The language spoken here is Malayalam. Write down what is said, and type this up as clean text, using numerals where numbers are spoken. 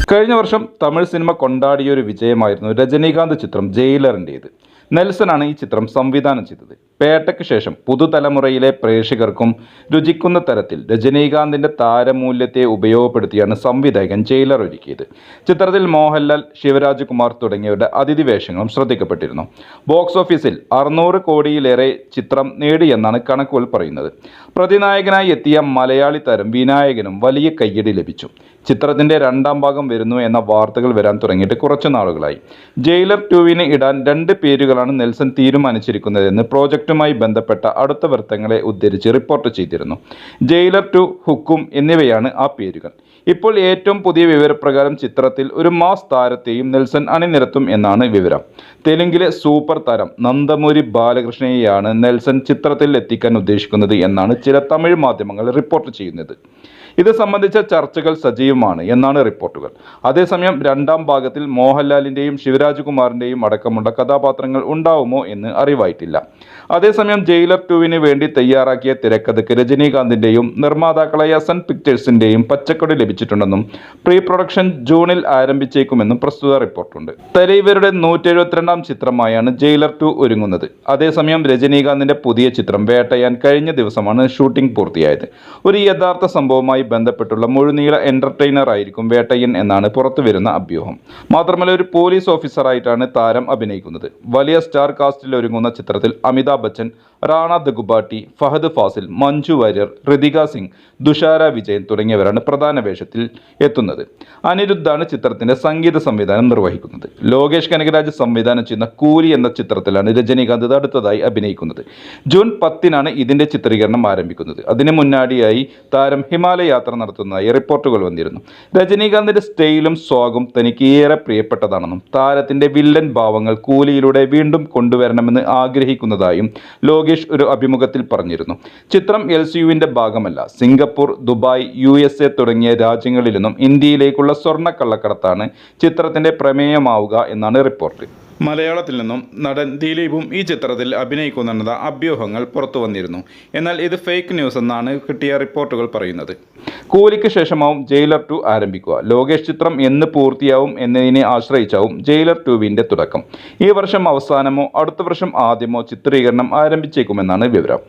കഴിഞ്ഞ വർഷം തമിഴ് സിനിമ കൊണ്ടാടിയൊരു വിജയമായിരുന്നു രജനീകാന്ത് ചിത്രം ജയിലറിൻ്റേത്. നെൽസനാണ് ഈ ചിത്രം സംവിധാനം ചെയ്തത്. പേട്ടയ്ക്ക് ശേഷം പുതുതലമുറയിലെ പ്രേക്ഷകർക്കും രുചിക്കുന്ന തരത്തിൽ രജനീകാന്തിൻ്റെ താരമൂല്യത്തെ ഉപയോഗപ്പെടുത്തിയാണ് സംവിധായകൻ ജയിലർ ഒരുക്കിയത്. ചിത്രത്തിൽ മോഹൻലാൽ, ശിവരാജ് കുമാർ തുടങ്ങിയവരുടെ അതിഥി വേഷങ്ങളും ശ്രദ്ധിക്കപ്പെട്ടിരുന്നു. ബോക്സ് ഓഫീസിൽ 600 കോടിയിലേറെ ചിത്രം നേടിയെന്നാണ് കണക്കുകൾ പറയുന്നത്. പ്രതിനായകനായി എത്തിയ മലയാളി താരം വിനായകനും വലിയ കയ്യടി ലഭിച്ചു. ചിത്രത്തിൻ്റെ രണ്ടാം ഭാഗം വരുന്നു എന്ന വാർത്തകൾ വരാൻ തുടങ്ങിയിട്ട് കുറച്ചു നാളുകളായി. ജയിലർ 2 ഇടാൻ 2 പേരുകളാണ് നെൽസൺ തീരുമാനിച്ചിരിക്കുന്നതെന്ന് പ്രോജക്റ്റുമായി ബന്ധപ്പെട്ട അടുത്ത വൃത്തങ്ങളെ ഉദ്ധരിച്ച് റിപ്പോർട്ട് ചെയ്തിരുന്നു. ജയിലർ 2, ഹുക്കും എന്നിവയാണ് ആ പേരുകൾ. ഇപ്പോൾ ഏറ്റവും പുതിയ വിവരപ്രകാരം ചിത്രത്തിൽ ഒരു മാസ് താരത്തെയും നെൽസൺ അണിനിരത്തും എന്നാണ് വിവരം. തെലുങ്കിലെ സൂപ്പർ താരം നന്ദമുരി ബാലകൃഷ്ണയെയാണ് നെൽസൺ ചിത്രത്തിൽ എത്തിക്കാൻ ഉദ്ദേശിക്കുന്നത് എന്നാണ് ചില തമിഴ് മാധ്യമങ്ങൾ റിപ്പോർട്ട് ചെയ്യുന്നത്. ഇത് സംബന്ധിച്ച ചർച്ചകൾ സജീവമാണ് എന്നാണ് റിപ്പോർട്ടുകൾ. അതേസമയം രണ്ടാം ഭാഗത്തിൽ മോഹൻലാലിൻ്റെയും ശിവരാജ് കുമാറിൻ്റെയും അടക്കമുള്ള കഥാപാത്രങ്ങൾ ഉണ്ടാവുമോ എന്ന് അറിവായിട്ടില്ല. അതേസമയം ജയിലർ 2 വേണ്ടി തയ്യാറാക്കിയ തിരക്കഥയ്ക്ക് രജനീകാന്തിൻ്റെയും നിർമ്മാതാക്കളായ സൺ പിക്ചേഴ്സിൻ്റെയും പച്ചക്കൊടി ലഭിച്ചിട്ടുണ്ടെന്നും പ്രീ പ്രൊഡക്ഷൻ ജൂണിൽ ആരംഭിച്ചേക്കുമെന്നും പ്രസ്തുത റിപ്പോർട്ടുണ്ട്. തലൈവരുടെ 172ാം ചിത്രമായാണ് ജയിലർ 2 ഒരുങ്ങുന്നത്. അതേസമയം രജനീകാന്തിൻ്റെ പുതിയ ചിത്രം വേട്ടയാൻ കഴിഞ്ഞ ദിവസമാണ് ഷൂട്ടിംഗ് പൂർത്തിയായത്. ഒരു യഥാർത്ഥ സംഭവമായി ബന്ധപ്പെട്ടുള്ള മുഴുനീള എന്റർടൈനർ ആയിരിക്കും വേട്ടയൻ എന്നാണ് പുറത്തുവരുന്ന അഭ്യൂഹം. മാത്രമല്ല ഒരു പോലീസ് ഓഫീസറായിട്ടാണ് താരം അഭിനയിക്കുന്നത്. വലിയ സ്റ്റാർ കാസ്റ്റിൽ ഒരുങ്ങുന്ന ചിത്രത്തിൽ അമിതാഭ് ബച്ചൻ, റാണ ദഗുബാട്ടി, ഫഹദ് ഫാസിൽ, മഞ്ജു വാര്യർ, ഋതിക സിംഗ്, തുഷാര വിജയൻ തുടങ്ങിയവരാണ് പ്രധാന വേഷത്തിൽ എത്തുന്നത്. അനിരുദ്ധാണ് ചിത്രത്തിന്റെ സംഗീത സംവിധാനം നിർവഹിക്കുന്നത്. ലോകേഷ് കനകരാജ് സംവിധാനം ചെയ്യുന്ന കൂലി എന്ന ചിത്രത്തിലാണ് രജനീകാന്ത് അടുത്തതായി അഭിനയിക്കുന്നത്. ജൂൺ 10 ഇതിന്റെ ചിത്രീകരണം ആരംഭിക്കുന്നത്. അതിന് മുന്നാടിയായി താരം ഹിമാലയ യാത്ര നടത്തുന്നതായി റിപ്പോർട്ടുകൾ വന്നിരുന്നു. രജനീകാന്തിന്റെ സ്റ്റൈലും സ്വാഗും തനിക്ക് ഏറെ പ്രിയപ്പെട്ടതാണെന്നും താരത്തിന്റെ വില്ലൻ ഭാവങ്ങൾ കൂലിയിലൂടെ വീണ്ടും കൊണ്ടുവരണമെന്ന് ആഗ്രഹിക്കുന്നതായും ലോകേഷ് ഒരു അഭിമുഖത്തിൽ പറഞ്ഞിരുന്നു. ചിത്രം LCUവിന്റെ ഭാഗമല്ല. സിംഗപ്പൂർ, ദുബായ്, USA തുടങ്ങിയ രാജ്യങ്ങളിൽ നിന്നും ഇന്ത്യയിലേക്കുള്ള സ്വർണ്ണ കള്ളക്കടത്താണ് ചിത്രത്തിന്റെ പ്രമേയമാവുക എന്നാണ് റിപ്പോർട്ട്. മലയാളത്തിൽ നിന്നും നടൻ ദിലീപും ഈ ചിത്രത്തിൽ അഭിനയിക്കുന്നെന്ന അഭ്യൂഹങ്ങൾ പുറത്തു വന്നിരുന്നു. എന്നാൽ ഇത് ഫേക്ക് ന്യൂസ് എന്നാണ് കിട്ടിയ റിപ്പോർട്ടുകൾ പറയുന്നത്. കൂലിക്ക് ശേഷമാവും ജയിലർ 2 ആരംഭിക്കുക. ലോകേഷ് ചിത്രം എന്ന് പൂർത്തിയാവും എന്നതിനെ ആശ്രയിച്ചാവും ജയിലർ 2 തുടക്കം. ഈ വർഷം അവസാനമോ അടുത്ത വർഷം ആദ്യമോ ചിത്രീകരണം ആരംഭിച്ചേക്കുമെന്നാണ് വിവരം.